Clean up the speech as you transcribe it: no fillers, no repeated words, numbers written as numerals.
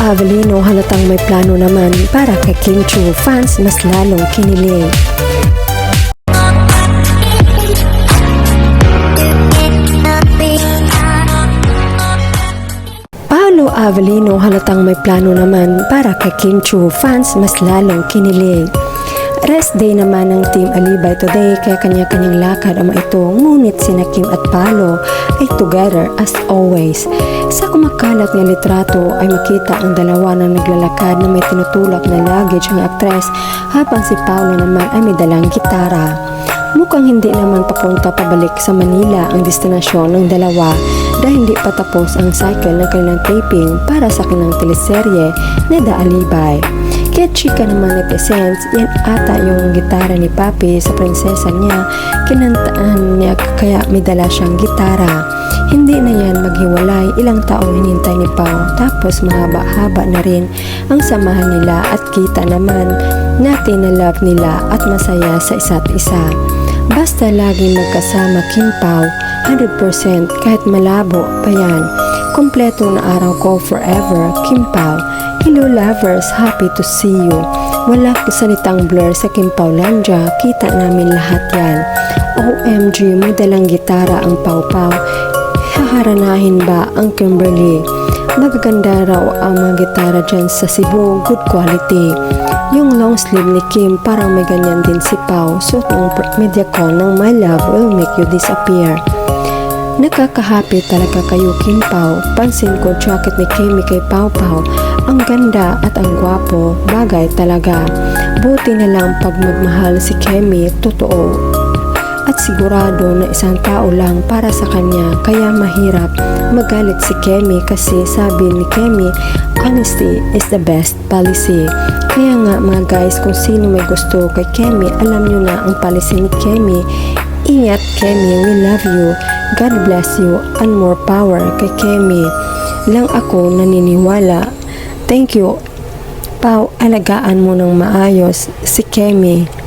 Avellino halatang may plano naman para kay Kim Chu, fans mas lalong kinilig. Paolo Avellino halatang may plano naman para kay Kim Chu, fans mas lalong kinilig. Rest day naman ng Team Alibay today kaya kanya-kanyang lakad ang mga ito, ngunit sina Kim at Paolo ay together as always. Sa kumakalat na litrato ay makita ang dalawa na naglalakad na may tinutulak na luggage ang aktres, habang si Paolo naman ay may dalang gitara. Mukhang hindi naman papunta pabalik sa Manila ang destinasyon ng dalawa dahil hindi pa tapos ang cycle ng kanilang taping para sa kanilang teleserye na The Alibay. Kaya chika naman netizens, yan ata yung gitara ni Papi sa prinsesa niya, kinantaan niya kaya may dala siyang gitara. Hindi na yan maghiwalay, ilang taong hinintay ni Pao, tapos mahaba-haba na rin ang samahan nila at kita naman natin na love nila at masaya sa isa't isa. Basta laging magkasama Kim Pao, 100% kahit malabo pa yan. Kompleto na araw ko forever, Kim Pao. Hello lovers, happy to see you. Wala salitang blur sa Kim Paulandia, kita namin lahat yan. OMG, may dalang gitara ang Pau Pau. Haharanahin ba ang Kimberly? Magaganda raw ang mga gitara dyan sa Cebu, good quality. Yung long sleeve ni Kim parang may ganyan din si Pau. Suot ng Mediacon ng My Love Will Make You Disappear. Nakakahappy talaga kayo Kim Pao. Pansin ko jacket ni Kemi kay Pau Pau. Ang ganda at ang gwapo, bagay talaga. Buti na lang pag magmahal si Kemi, totoo. At sigurado na isang tao lang para sa kanya, kaya mahirap magalit si Kemi kasi sabi ni Kemi, honesty is the best policy. Kaya nga mga guys, kung sino may gusto kay Kemi, alam nyo na ang policy ni Kemi. Ingat Kemi, we love you. God bless you and more power kay Kemi. Lang ako naniniwala. Thank you. Pau, alagaan mo ng maayos si Kemi.